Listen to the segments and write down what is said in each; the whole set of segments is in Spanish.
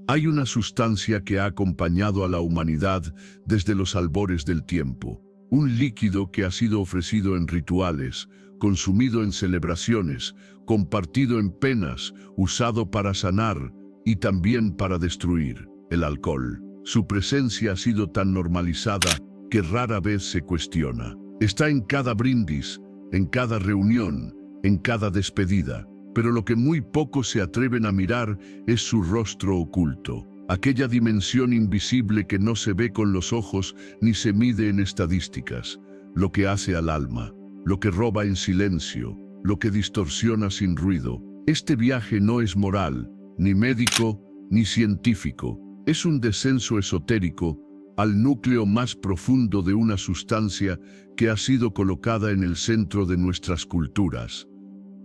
Hay una sustancia que ha acompañado a la humanidad desde los albores del tiempo. Un líquido que ha sido ofrecido en rituales, consumido en celebraciones, compartido en penas, usado para sanar y también para destruir: el alcohol. Su presencia ha sido tan normalizada que rara vez se cuestiona. Está en cada brindis, en cada reunión, en cada despedida. Pero lo que muy pocos se atreven a mirar es su rostro oculto, aquella dimensión invisible que no se ve con los ojos ni se mide en estadísticas, lo que hace al alma, lo que roba en silencio, lo que distorsiona sin ruido. Este viaje no es moral, ni médico, ni científico. Es un descenso esotérico al núcleo más profundo de una sustancia que ha sido colocada en el centro de nuestras culturas,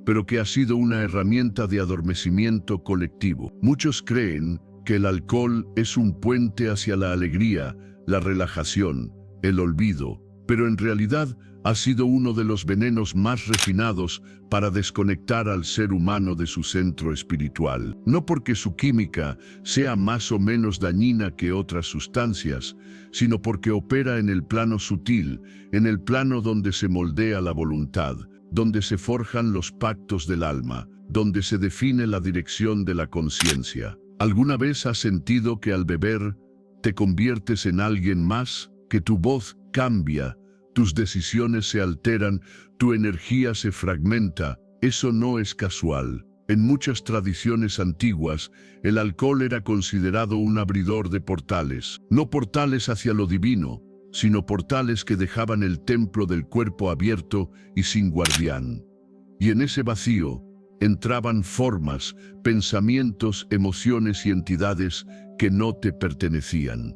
pero que ha sido una herramienta de adormecimiento colectivo. Muchos creen que el alcohol es un puente hacia la alegría, la relajación, el olvido, pero en realidad ha sido uno de los venenos más refinados para desconectar al ser humano de su centro espiritual. No porque su química sea más o menos dañina que otras sustancias, sino porque opera en el plano sutil, en el plano donde se moldea la voluntad, donde se forjan los pactos del alma, donde se define la dirección de la conciencia. ¿Alguna vez has sentido que al beber te conviertes en alguien más, que tu voz cambia, tus decisiones se alteran, tu energía se fragmenta? Eso no es casual. En muchas tradiciones antiguas, el alcohol era considerado un abridor de portales, no portales hacia lo divino, sino portales que dejaban el templo del cuerpo abierto y sin guardián. Y en ese vacío entraban formas, pensamientos, emociones y entidades que no te pertenecían.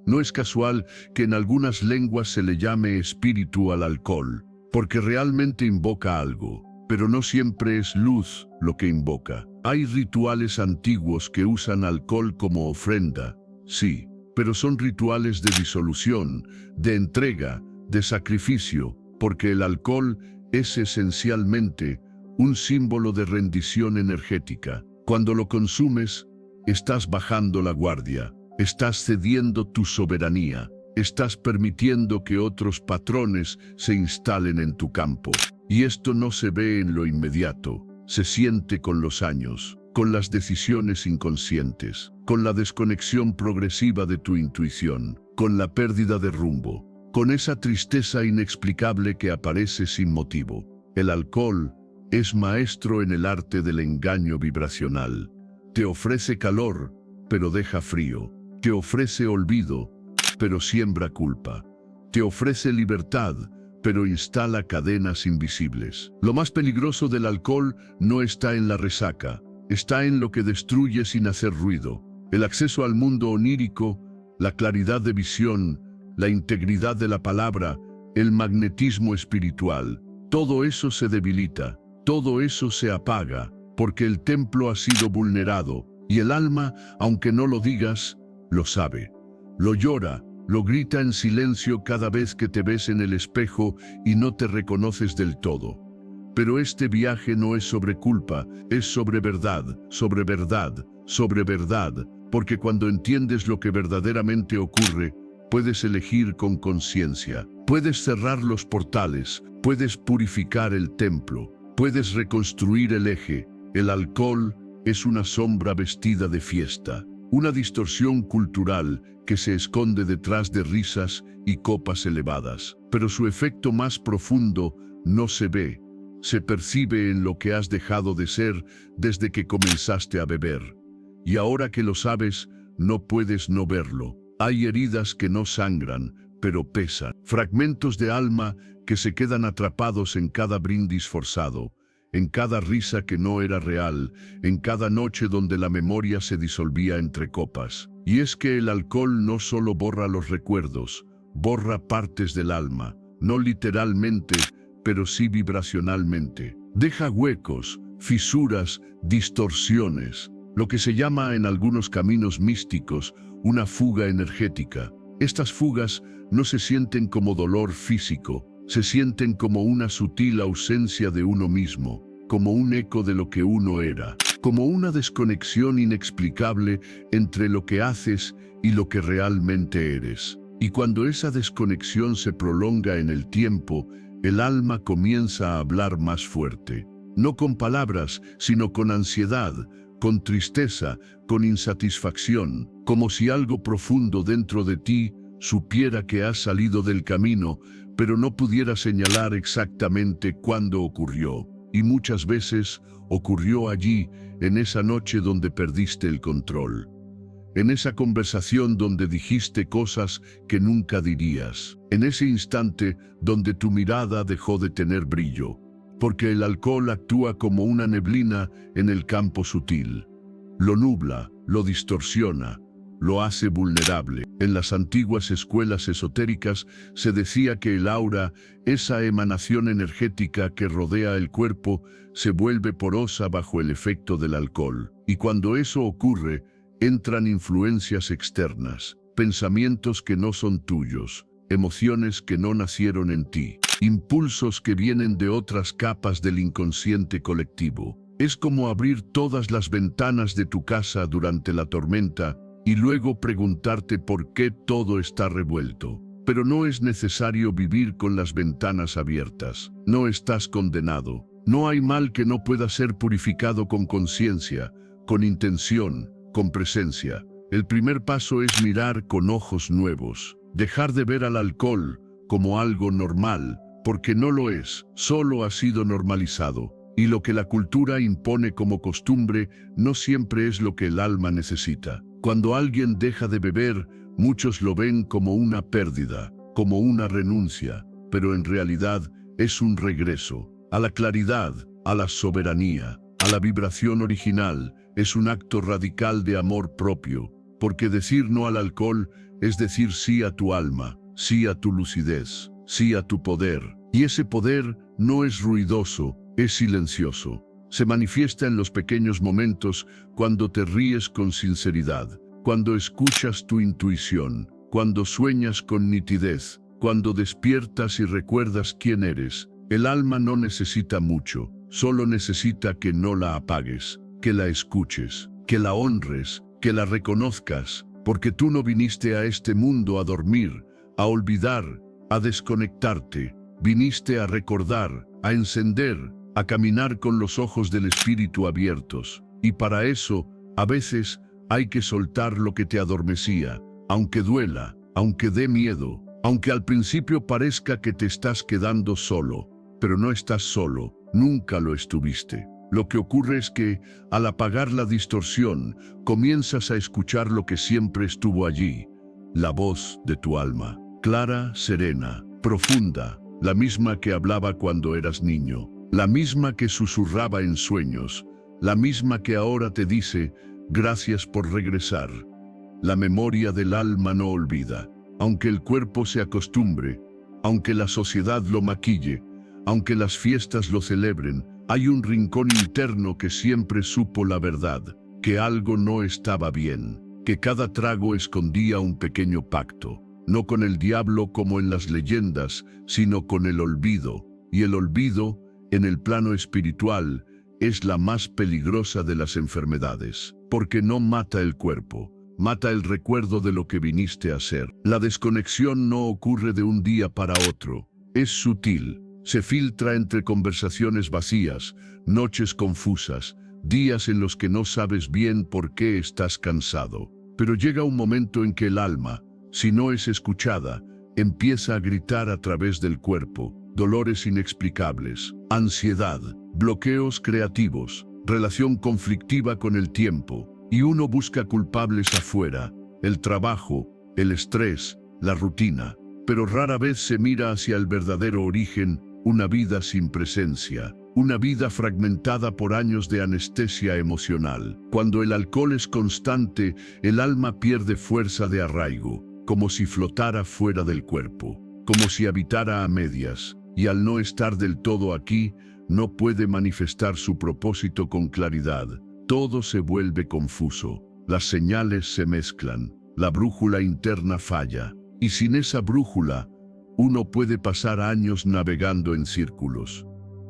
No es casual que en algunas lenguas se le llame espíritu al alcohol, porque realmente invoca algo, pero no siempre es luz lo que invoca. Hay rituales antiguos que usan alcohol como ofrenda, sí, pero son rituales de disolución, de entrega, de sacrificio, porque el alcohol es esencialmente un símbolo de rendición energética. Cuando lo consumes, estás bajando la guardia, estás cediendo tu soberanía, estás permitiendo que otros patrones se instalen en tu campo. Y esto no se ve en lo inmediato, se siente con los años, con las decisiones inconscientes, con la desconexión progresiva de tu intuición, con la pérdida de rumbo, con esa tristeza inexplicable que aparece sin motivo. El alcohol es maestro en el arte del engaño vibracional. Te ofrece calor, pero deja frío. Te ofrece olvido, pero siembra culpa. Te ofrece libertad, pero instala cadenas invisibles. Lo más peligroso del alcohol no está en la resaca, está en lo que destruye sin hacer ruido. El acceso al mundo onírico, la claridad de visión, la integridad de la palabra, el magnetismo espiritual. Todo eso se debilita, todo eso se apaga, porque el templo ha sido vulnerado, y el alma, aunque no lo digas, lo sabe. Lo llora, lo grita en silencio cada vez que te ves en el espejo y no te reconoces del todo. Pero este viaje no es sobre culpa, es sobre verdad, sobre verdad, sobre verdad, porque cuando entiendes lo que verdaderamente ocurre, puedes elegir con conciencia, puedes cerrar los portales, puedes purificar el templo, puedes reconstruir el eje. El alcohol es una sombra vestida de fiesta, una distorsión cultural que se esconde detrás de risas y copas elevadas. Pero su efecto más profundo no se ve, se percibe en lo que has dejado de ser desde que comenzaste a beber. Y ahora que lo sabes, no puedes no verlo. Hay heridas que no sangran, pero pesan. Fragmentos de alma que se quedan atrapados en cada brindis forzado, en cada risa que no era real, en cada noche donde la memoria se disolvía entre copas. Y es que el alcohol no solo borra los recuerdos, borra partes del alma, no literalmente, pero sí vibracionalmente. Deja huecos, fisuras, distorsiones, lo que se llama en algunos caminos místicos una fuga energética. Estas fugas no se sienten como dolor físico, se sienten como una sutil ausencia de uno mismo, como un eco de lo que uno era. como una desconexión inexplicable entre lo que haces y lo que realmente eres. Y cuando esa desconexión se prolonga en el tiempo, el alma comienza a hablar más fuerte. No con palabras, sino con ansiedad, con tristeza, con insatisfacción, como si algo profundo dentro de ti supiera que has salido del camino, pero no pudiera señalar exactamente cuándo ocurrió. Y muchas veces ocurrió allí, en esa noche donde perdiste el control. En esa conversación donde dijiste cosas que nunca dirías. En ese instante donde tu mirada dejó de tener brillo. Porque el alcohol actúa como una neblina en el campo sutil. Lo nubla, lo distorsiona, lo hace vulnerable. En las antiguas escuelas esotéricas se decía que el aura, esa emanación energética que rodea el cuerpo, se vuelve porosa bajo el efecto del alcohol. Y cuando eso ocurre, entran influencias externas, pensamientos que no son tuyos, emociones que no nacieron en ti, impulsos que vienen de otras capas del inconsciente colectivo. Es como abrir todas las ventanas de tu casa durante la tormenta y luego preguntarte por qué todo está revuelto. Pero no es necesario vivir con las ventanas abiertas. No estás condenado. No hay mal que no pueda ser purificado con conciencia, con intención, con presencia. El primer paso es mirar con ojos nuevos. Dejar de ver al alcohol como algo normal, porque no lo es, solo ha sido normalizado. Y lo que la cultura impone como costumbre no siempre es lo que el alma necesita. Cuando alguien deja de beber, muchos lo ven como una pérdida, como una renuncia, pero en realidad es un regreso a la claridad, a la soberanía, a la vibración original. Es un acto radical de amor propio, porque decir no al alcohol es decir sí a tu alma, sí a tu lucidez, sí a tu poder. Y ese poder no es ruidoso, es silencioso. Se manifiesta en los pequeños momentos, cuando te ríes con sinceridad, cuando escuchas tu intuición, cuando sueñas con nitidez, cuando despiertas y recuerdas quién eres. El alma no necesita mucho, solo necesita que no la apagues, que la escuches, que la honres, que la reconozcas, porque tú no viniste a este mundo a dormir, a olvidar, a desconectarte. Viniste a recordar, a encender, a caminar con los ojos del espíritu abiertos. Y para eso, a veces, hay que soltar lo que te adormecía, aunque duela, aunque dé miedo, aunque al principio parezca que te estás quedando solo. Pero no estás solo, nunca lo estuviste. Lo que ocurre es que, al apagar la distorsión, comienzas a escuchar lo que siempre estuvo allí, la voz de tu alma, clara, serena, profunda, la misma que hablaba cuando eras niño, la misma que susurraba en sueños, la misma que ahora te dice, gracias por regresar. La memoria del alma no olvida, aunque el cuerpo se acostumbre, aunque la sociedad lo maquille, aunque las fiestas lo celebren. Hay un rincón interno que siempre supo la verdad, que algo no estaba bien, que cada trago escondía un pequeño pacto, no con el diablo como en las leyendas, sino con el olvido. Y el olvido, en el plano espiritual, es la más peligrosa de las enfermedades, porque no mata el cuerpo, mata el recuerdo de lo que viniste a ser. La desconexión no ocurre de un día para otro, es sutil. Se filtra entre conversaciones vacías, noches confusas, días en los que no sabes bien por qué estás cansado. Pero llega un momento en que el alma, si no es escuchada, empieza a gritar a través del cuerpo, dolores inexplicables, ansiedad, bloqueos creativos, relación conflictiva con el tiempo, y uno busca culpables afuera, el trabajo, el estrés, la rutina, pero rara vez se mira hacia el verdadero origen. Una vida sin presencia, una vida fragmentada por años de anestesia emocional. Cuando el alcohol es constante, el alma pierde fuerza de arraigo, como si flotara fuera del cuerpo, como si habitara a medias, y al no estar del todo aquí, no puede manifestar su propósito con claridad. Todo se vuelve confuso, las señales se mezclan, la brújula interna falla, y sin esa brújula, uno puede pasar años navegando en círculos.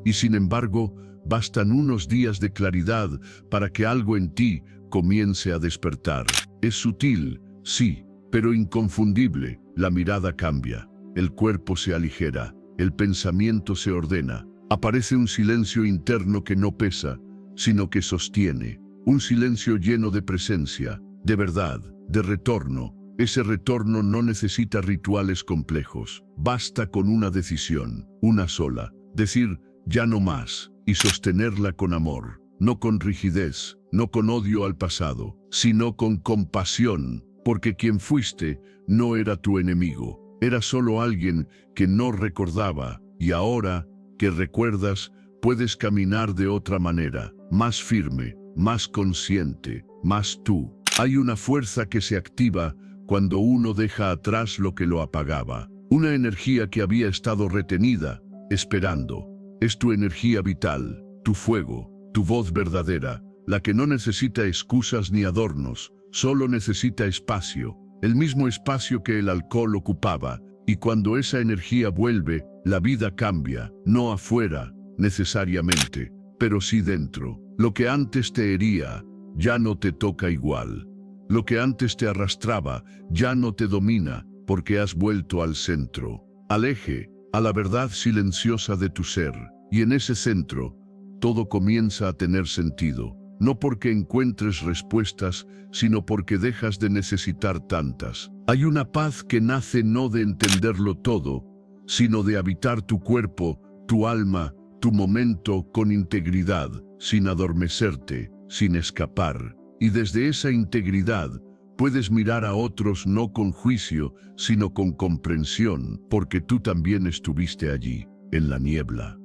y sin embargo, bastan unos días de claridad para que algo en ti comience a despertar. Es sutil, sí, pero inconfundible. La mirada cambia, el cuerpo se aligera, el pensamiento se ordena. Aparece un silencio interno que no pesa, sino que sostiene. Un silencio lleno de presencia, de verdad, de retorno. Ese retorno no necesita rituales complejos. Basta con una decisión, una sola. Decir, ya no más, y sostenerla con amor. No con rigidez, no con odio al pasado, sino con compasión, porque quien fuiste no era tu enemigo. Era solo alguien que no recordaba, y ahora que recuerdas, puedes caminar de otra manera, más firme, más consciente, más tú. Hay una fuerza que se activa cuando uno deja atrás lo que lo apagaba. Una energía que había estado retenida, esperando. Es tu energía vital, tu fuego, tu voz verdadera, la que no necesita excusas ni adornos, solo necesita espacio, el mismo espacio que el alcohol ocupaba, y cuando esa energía vuelve, la vida cambia, no afuera, necesariamente, pero sí dentro. Lo que antes te hería, ya no te toca igual. Lo que antes te arrastraba, ya no te domina, porque has vuelto al centro, al eje, a la verdad silenciosa de tu ser, y en ese centro, todo comienza a tener sentido, no porque encuentres respuestas, sino porque dejas de necesitar tantas. Hay una paz que nace no de entenderlo todo, sino de habitar tu cuerpo, tu alma, tu momento con integridad, sin adormecerte, sin escapar. Y desde esa integridad, puedes mirar a otros no con juicio, sino con comprensión, porque tú también estuviste allí, en la niebla,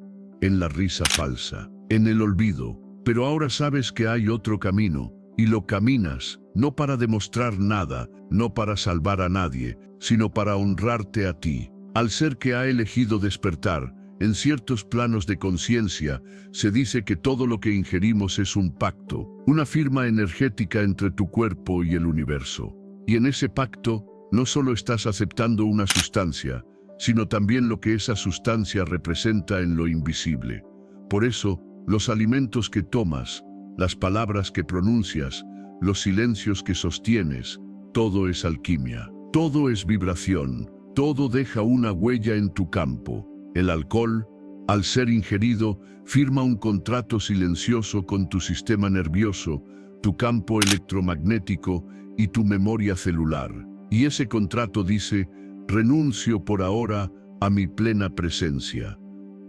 en la risa falsa, en el olvido, pero ahora sabes que hay otro camino, y lo caminas, no para demostrar nada, no para salvar a nadie, sino para honrarte a ti. Al ser que ha elegido despertar, en ciertos planos de conciencia, se dice que todo lo que ingerimos es un pacto, una firma energética entre tu cuerpo y el universo. Y en ese pacto, no solo estás aceptando una sustancia, sino también lo que esa sustancia representa en lo invisible. Por eso, los alimentos que tomas, las palabras que pronuncias, los silencios que sostienes, todo es alquimia, todo es vibración, todo deja una huella en tu campo. El alcohol, al ser ingerido, firma un contrato silencioso con tu sistema nervioso, tu campo electromagnético y tu memoria celular. Y ese contrato dice, renuncio por ahora a mi plena presencia.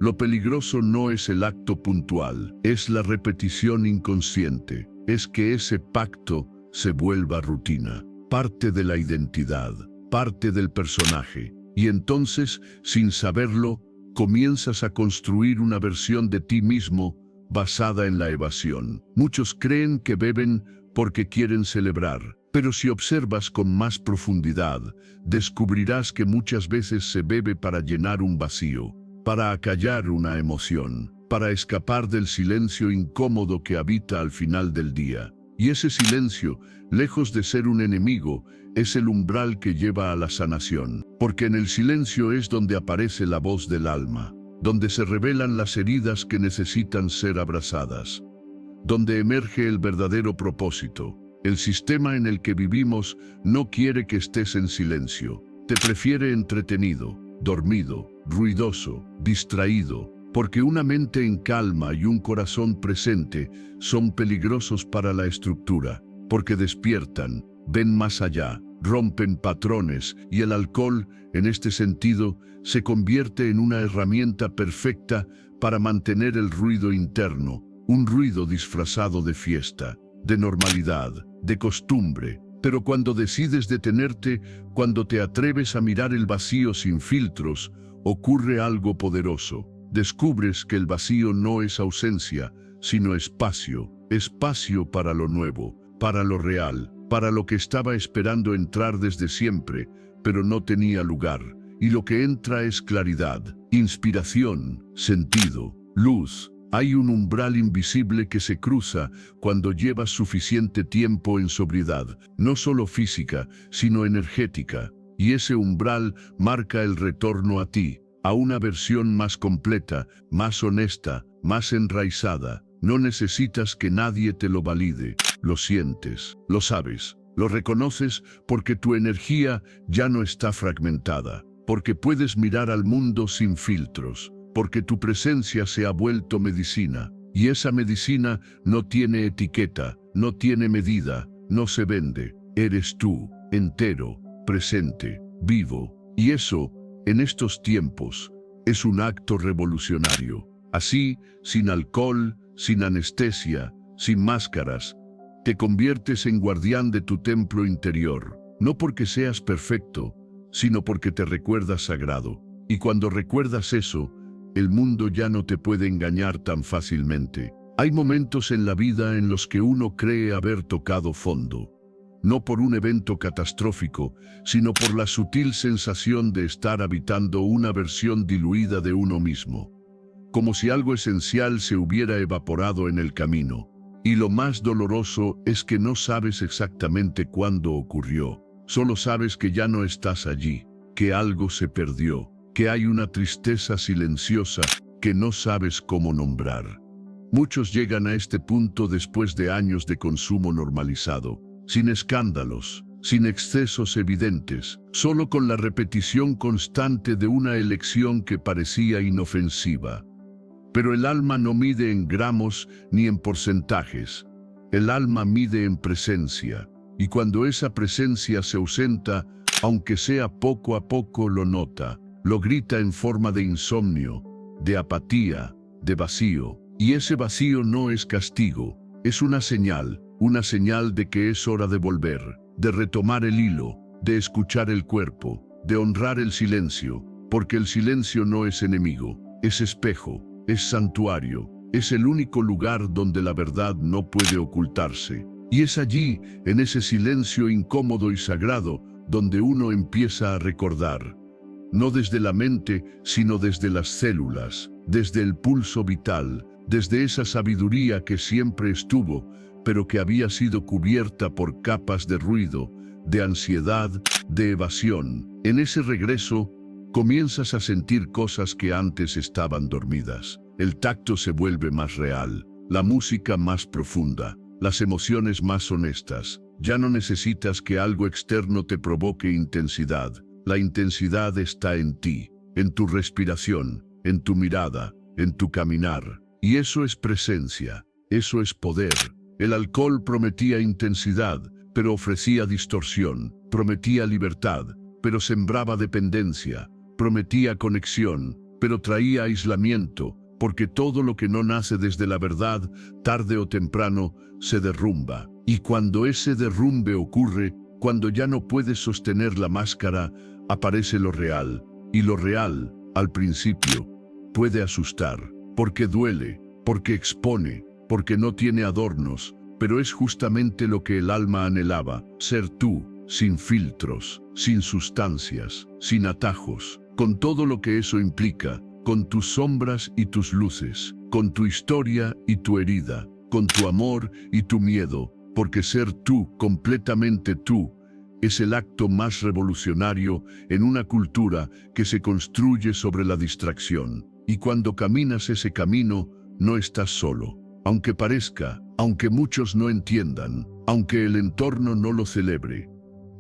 Lo peligroso no es el acto puntual, es la repetición inconsciente, es que ese pacto se vuelva rutina, parte de la identidad, parte del personaje, y entonces, sin saberlo, comienzas a construir una versión de ti mismo basada en la evasión. Muchos creen que beben porque quieren celebrar, pero si observas con más profundidad, descubrirás que muchas veces se bebe para llenar un vacío, para acallar una emoción, para escapar del silencio incómodo que habita al final del día. Y ese silencio, lejos de ser un enemigo, es el umbral que lleva a la sanación, porque en el silencio es donde aparece la voz del alma, donde se revelan las heridas que necesitan ser abrazadas, donde emerge el verdadero propósito. El sistema en el que vivimos no quiere que estés en silencio, te prefiere entretenido, dormido, ruidoso, distraído, porque una mente en calma y un corazón presente son peligrosos para la estructura, porque despiertan, ven más allá, rompen patrones, y el alcohol, en este sentido, se convierte en una herramienta perfecta para mantener el ruido interno, un ruido disfrazado de fiesta, de normalidad, de costumbre. Pero cuando decides detenerte, cuando te atreves a mirar el vacío sin filtros, ocurre algo poderoso. Descubres que el vacío no es ausencia, sino espacio, espacio para lo nuevo, para lo real, para lo que estaba esperando entrar desde siempre, pero no tenía lugar. Y lo que entra es claridad, inspiración, sentido, luz. Hay un umbral invisible que se cruza cuando llevas suficiente tiempo en sobriedad, no solo física, sino energética. Y ese umbral marca el retorno a ti, a una versión más completa, más honesta, más enraizada. No necesitas que nadie te lo valide. Lo sientes, lo sabes, lo reconoces porque tu energía ya no está fragmentada, porque puedes mirar al mundo sin filtros, porque tu presencia se ha vuelto medicina. Y esa medicina no tiene etiqueta, no tiene medida, no se vende. Eres tú, entero, presente, vivo. Y eso, en estos tiempos, es un acto revolucionario. Así, sin alcohol, sin anestesia, sin máscaras, te conviertes en guardián de tu templo interior. No porque seas perfecto, sino porque te recuerdas sagrado. Y cuando recuerdas eso, el mundo ya no te puede engañar tan fácilmente. Hay momentos en la vida en los que uno cree haber tocado fondo. No por un evento catastrófico, sino por la sutil sensación de estar habitando una versión diluida de uno mismo. Como si algo esencial se hubiera evaporado en el camino. Y lo más doloroso es que no sabes exactamente cuándo ocurrió. Solo sabes que ya no estás allí, que algo se perdió, que hay una tristeza silenciosa que no sabes cómo nombrar. Muchos llegan a este punto después de años de consumo normalizado, sin escándalos, sin excesos evidentes, solo con la repetición constante de una elección que parecía inofensiva. Pero el alma no mide en gramos ni en porcentajes. El alma mide en presencia, y cuando esa presencia se ausenta, aunque sea poco a poco, lo nota, lo grita en forma de insomnio, de apatía, de vacío. Y ese vacío no es castigo, es una señal de que es hora de volver, de retomar el hilo, de escuchar el cuerpo, de honrar el silencio, porque el silencio no es enemigo, es espejo, es santuario, es el único lugar donde la verdad no puede ocultarse. Y es allí, en ese silencio incómodo y sagrado, donde uno empieza a recordar. No desde la mente, sino desde las células, desde el pulso vital, desde esa sabiduría que siempre estuvo, pero que había sido cubierta por capas de ruido, de ansiedad, de evasión. En ese regreso, comienzas a sentir cosas que antes estaban dormidas. El tacto se vuelve más real, la música más profunda, las emociones más honestas. Ya no necesitas que algo externo te provoque intensidad. La intensidad está en ti, en tu respiración, en tu mirada, en tu caminar. Y eso es presencia, eso es poder. El alcohol prometía intensidad, pero ofrecía distorsión. Prometía libertad, pero sembraba dependencia. Prometía conexión, pero traía aislamiento, porque todo lo que no nace desde la verdad, tarde o temprano, se derrumba. Y cuando ese derrumbe ocurre, cuando ya no puedes sostener la máscara, aparece lo real. Y lo real, al principio, puede asustar, porque duele, porque expone, porque no tiene adornos, pero es justamente lo que el alma anhelaba, ser tú, sin filtros, sin sustancias, sin atajos, con todo lo que eso implica, con tus sombras y tus luces, con tu historia y tu herida, con tu amor y tu miedo, porque ser tú, completamente tú, es el acto más revolucionario en una cultura que se construye sobre la distracción. Y cuando caminas ese camino, no estás solo. Aunque parezca, aunque muchos no entiendan, aunque el entorno no lo celebre,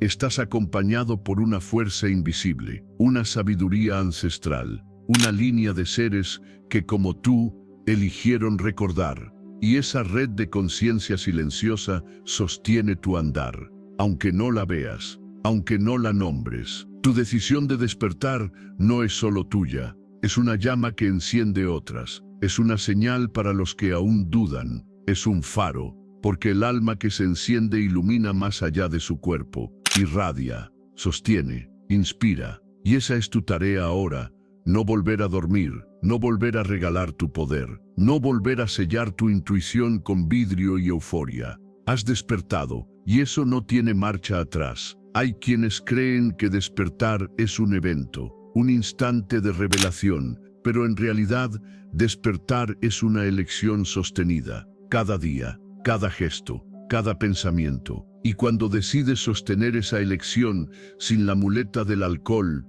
estás acompañado por una fuerza invisible, una sabiduría ancestral, una línea de seres que, como tú, eligieron recordar. Y esa red de conciencia silenciosa sostiene tu andar. Aunque no la veas, aunque no la nombres, tu decisión de despertar no es solo tuya, es una llama que enciende otras, es una señal para los que aún dudan, es un faro, porque el alma que se enciende ilumina más allá de su cuerpo, irradia, sostiene, inspira, y esa es tu tarea ahora, no volver a dormir, no volver a regalar tu poder, no volver a sellar tu intuición con vidrio y euforia. Has despertado, y eso no tiene marcha atrás. Hay quienes creen que despertar es un evento, un instante de revelación, pero en realidad, despertar es una elección sostenida, cada día, cada gesto, cada pensamiento. Y cuando decides sostener esa elección sin la muleta del alcohol,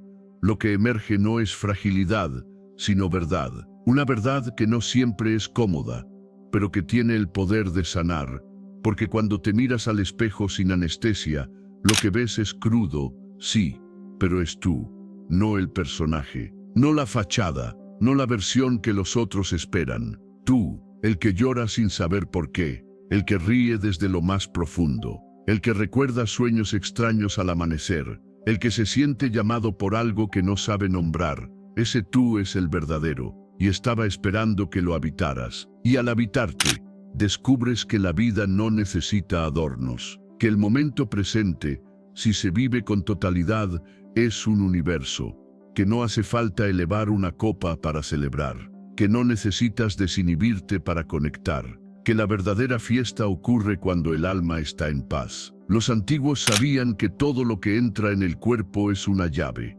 lo que emerge no es fragilidad, sino verdad. Una verdad que no siempre es cómoda, pero que tiene el poder de sanar, porque cuando te miras al espejo sin anestesia, lo que ves es crudo, sí, pero es tú, no el personaje, no la fachada, no la versión que los otros esperan. Tú, el que llora sin saber por qué, el que ríe desde lo más profundo, el que recuerda sueños extraños al amanecer, el que se siente llamado por algo que no sabe nombrar. Ese tú es el verdadero, y estaba esperando que lo habitaras. Y al habitarte, descubres que la vida no necesita adornos, que el momento presente, si se vive con totalidad, es un universo, que no hace falta elevar una copa para celebrar, que no necesitas desinhibirte para conectar, que la verdadera fiesta ocurre cuando el alma está en paz. Los antiguos sabían que todo lo que entra en el cuerpo es una llave,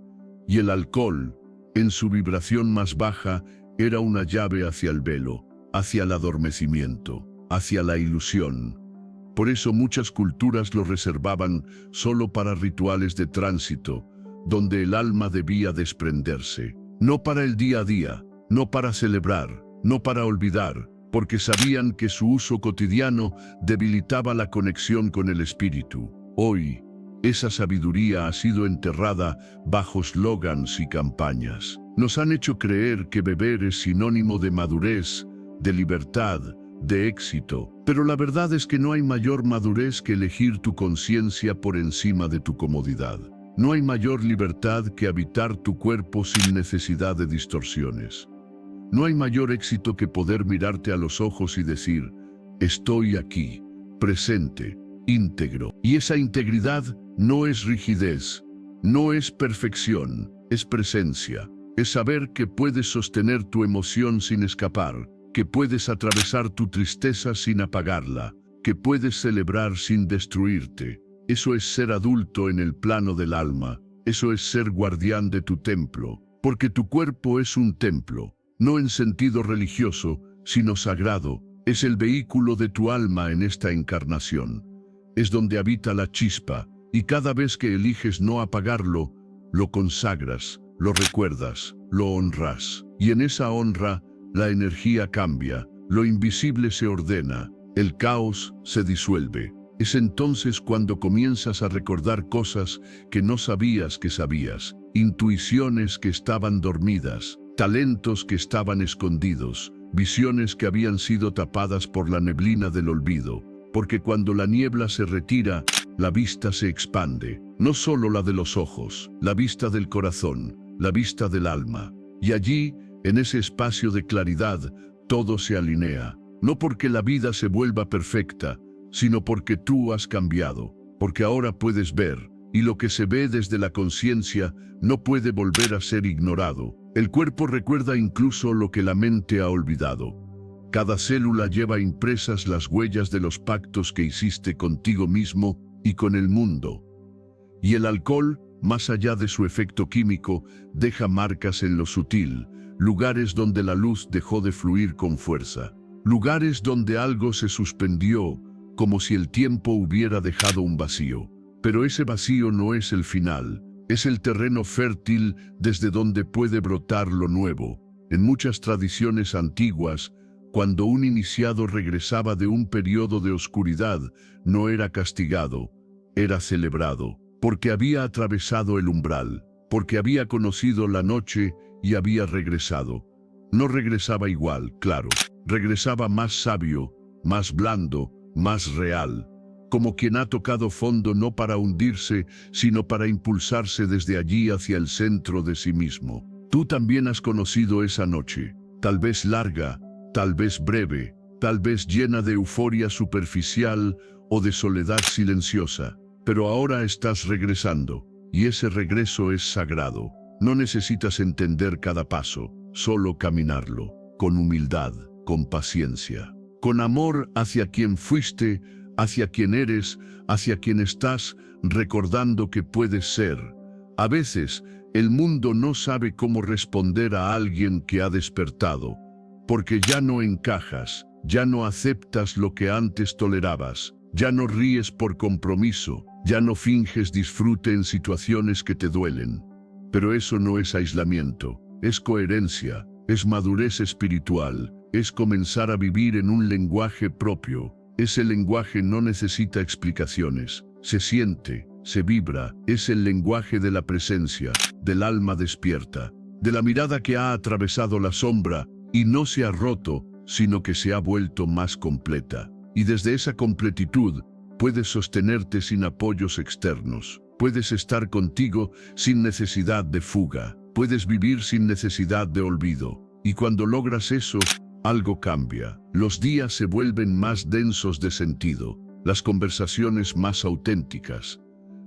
y el alcohol, en su vibración más baja, era una llave hacia el velo, hacia el adormecimiento, hacia la ilusión. Por eso muchas culturas lo reservaban solo para rituales de tránsito, donde el alma debía desprenderse, no para el día a día, no para celebrar, no para olvidar, porque sabían que su uso cotidiano debilitaba la conexión con el espíritu. Hoy, esa sabiduría ha sido enterrada bajo slogans y campañas. Nos han hecho creer que beber es sinónimo de madurez, de libertad, de éxito, pero la verdad es que no hay mayor madurez que elegir tu conciencia por encima de tu comodidad. No hay mayor libertad que habitar tu cuerpo sin necesidad de distorsiones. No hay mayor éxito que poder mirarte a los ojos y decir, estoy aquí, presente, íntegro. Y esa integridad no es rigidez, no es perfección, es presencia. Es saber que puedes sostener tu emoción sin escapar, que puedes atravesar tu tristeza sin apagarla, que puedes celebrar sin destruirte. Eso es ser adulto en el plano del alma, eso es ser guardián de tu templo, porque tu cuerpo es un templo, no en sentido religioso, sino sagrado, es el vehículo de tu alma en esta encarnación. Es donde habita la chispa, y cada vez que eliges no apagarlo, lo consagras, lo recuerdas, lo honras. Y en esa honra, la energía cambia, lo invisible se ordena, el caos se disuelve. Es entonces cuando comienzas a recordar cosas que no sabías que sabías, intuiciones que estaban dormidas, talentos que estaban escondidos, visiones que habían sido tapadas por la neblina del olvido, porque cuando la niebla se retira, la vista se expande, no solo la de los ojos, la vista del corazón, la vista del alma. Y allí, en ese espacio de claridad, todo se alinea, no porque la vida se vuelva perfecta, sino porque tú has cambiado, porque ahora puedes ver, y lo que se ve desde la conciencia no puede volver a ser ignorado. El cuerpo recuerda incluso lo que la mente ha olvidado. Cada célula lleva impresas las huellas de los pactos que hiciste contigo mismo y con el mundo. Y el alcohol, más allá de su efecto químico, deja marcas en lo sutil, lugares donde la luz dejó de fluir con fuerza, lugares donde algo se suspendió, como si el tiempo hubiera dejado un vacío. Pero ese vacío no es el final, es el terreno fértil desde donde puede brotar lo nuevo. En muchas tradiciones antiguas, cuando un iniciado regresaba de un periodo de oscuridad, no era castigado, era celebrado, porque había atravesado el umbral, porque había conocido la noche y había regresado. No regresaba igual, claro, regresaba más sabio, más blando, más real, como quien ha tocado fondo no para hundirse, sino para impulsarse desde allí hacia el centro de sí mismo. Tú también has conocido esa noche, tal vez larga, tal vez breve, tal vez llena de euforia superficial o de soledad silenciosa, pero ahora estás regresando, y ese regreso es sagrado. No necesitas entender cada paso, solo caminarlo, con humildad, con paciencia, con amor hacia quien fuiste, hacia quien eres, hacia quien estás, recordando que puedes ser. A veces, el mundo no sabe cómo responder a alguien que ha despertado, porque ya no encajas, ya no aceptas lo que antes tolerabas, ya no ríes por compromiso, ya no finges disfrute en situaciones que te duelen. Pero eso no es aislamiento, es coherencia, es madurez espiritual, es comenzar a vivir en un lenguaje propio. Ese lenguaje no necesita explicaciones, se siente, se vibra, es el lenguaje de la presencia, del alma despierta, de la mirada que ha atravesado la sombra y no se ha roto, sino que se ha vuelto más completa. Y desde esa completitud, puedes sostenerte sin apoyos externos. Puedes estar contigo sin necesidad de fuga. Puedes vivir sin necesidad de olvido. Y cuando logras eso, algo cambia. Los días se vuelven más densos de sentido, las conversaciones más auténticas,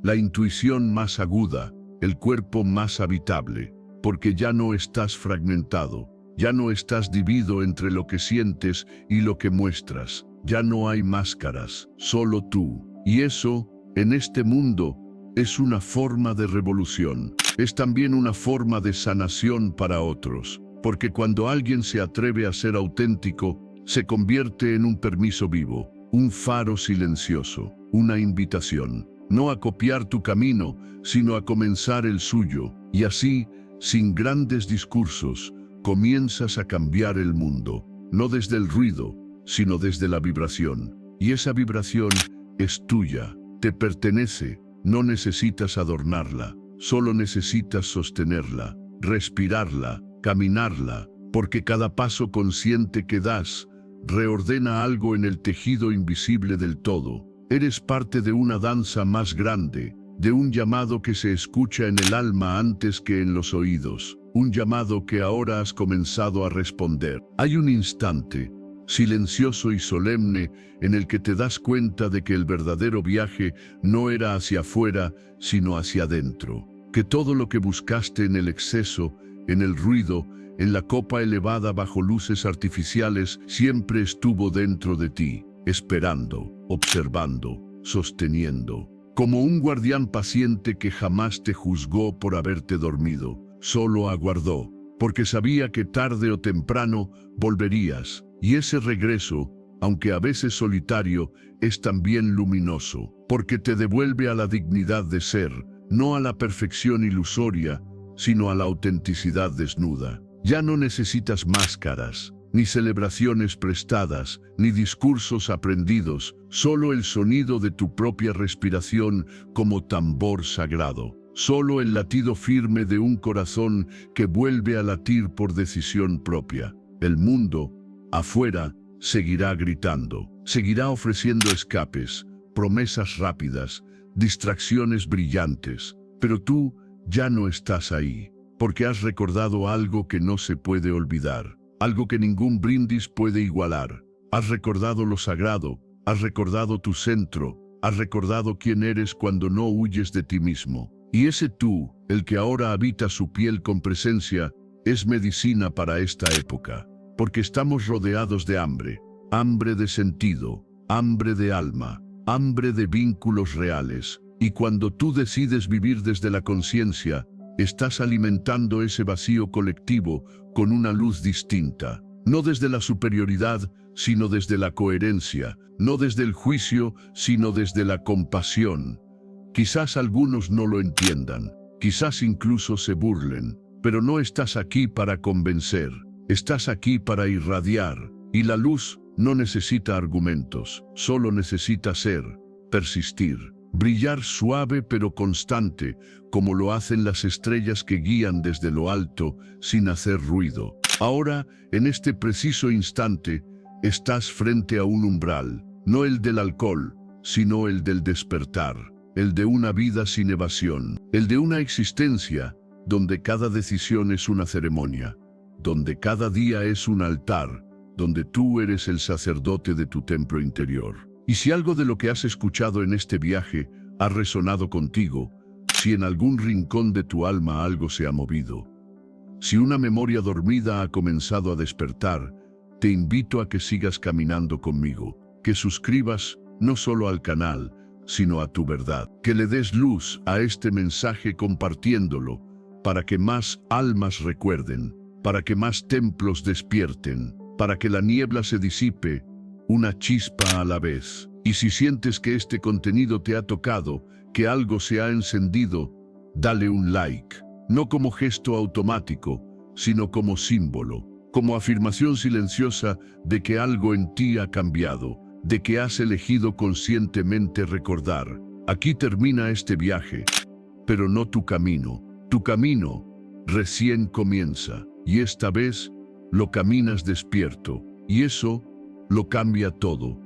la intuición más aguda, el cuerpo más habitable, porque ya no estás fragmentado, ya no estás dividido entre lo que sientes y lo que muestras. Ya no hay máscaras, solo tú. Y eso, en este mundo, es una forma de revolución. Es también una forma de sanación para otros. Porque cuando alguien se atreve a ser auténtico, se convierte en un permiso vivo, un faro silencioso, una invitación. No a copiar tu camino, sino a comenzar el suyo. Y así, sin grandes discursos, comienzas a cambiar el mundo. No desde el ruido, sino desde la vibración. Y esa vibración es tuya, te pertenece, no necesitas adornarla, solo necesitas sostenerla, respirarla, caminarla, porque cada paso consciente que das reordena algo en el tejido invisible del todo. Eres parte de una danza más grande, de un llamado que se escucha en el alma antes que en los oídos, un llamado que ahora has comenzado a responder. Hay un instante silencioso y solemne, en el que te das cuenta de que el verdadero viaje no era hacia afuera, sino hacia adentro. Que todo lo que buscaste en el exceso, en el ruido, en la copa elevada bajo luces artificiales, siempre estuvo dentro de ti, esperando, observando, sosteniendo. Como un guardián paciente que jamás te juzgó por haberte dormido, solo aguardó, porque sabía que tarde o temprano volverías. Y ese regreso, aunque a veces solitario, es también luminoso, porque te devuelve a la dignidad de ser, no a la perfección ilusoria, sino a la autenticidad desnuda. Ya no necesitas máscaras, ni celebraciones prestadas, ni discursos aprendidos, solo el sonido de tu propia respiración como tambor sagrado. Solo el latido firme de un corazón que vuelve a latir por decisión propia. El mundo, afuera, seguirá gritando, seguirá ofreciendo escapes, promesas rápidas, distracciones brillantes, pero tú ya no estás ahí, porque has recordado algo que no se puede olvidar, algo que ningún brindis puede igualar. Has recordado lo sagrado, has recordado tu centro, has recordado quién eres cuando no huyes de ti mismo. Y ese tú, el que ahora habita su piel con presencia, es medicina para esta época. Porque estamos rodeados de hambre, hambre de sentido, hambre de alma, hambre de vínculos reales. Y cuando tú decides vivir desde la conciencia, estás alimentando ese vacío colectivo con una luz distinta. No desde la superioridad, sino desde la coherencia. No desde el juicio, sino desde la compasión. Quizás algunos no lo entiendan, quizás incluso se burlen, pero no estás aquí para convencer. Estás aquí para irradiar, y la luz no necesita argumentos, solo necesita ser, persistir, brillar suave pero constante, como lo hacen las estrellas que guían desde lo alto sin hacer ruido. Ahora, en este preciso instante, estás frente a un umbral, no el del alcohol, sino el del despertar, el de una vida sin evasión, el de una existencia donde cada decisión es una ceremonia, donde cada día es un altar, donde tú eres el sacerdote de tu templo interior. Y si algo de lo que has escuchado en este viaje ha resonado contigo, si en algún rincón de tu alma algo se ha movido, si una memoria dormida ha comenzado a despertar, te invito a que sigas caminando conmigo, que suscribas no solo al canal, sino a tu verdad, que le des luz a este mensaje compartiéndolo, para que más almas recuerden, para que más templos despierten, para que la niebla se disipe, una chispa a la vez. Y si sientes que este contenido te ha tocado, que algo se ha encendido, dale un like, no como gesto automático, sino como símbolo, como afirmación silenciosa de que algo en ti ha cambiado, de que has elegido conscientemente recordar. Aquí termina este viaje, pero no tu camino. Tu camino recién comienza, y esta vez lo caminas despierto, y eso lo cambia todo.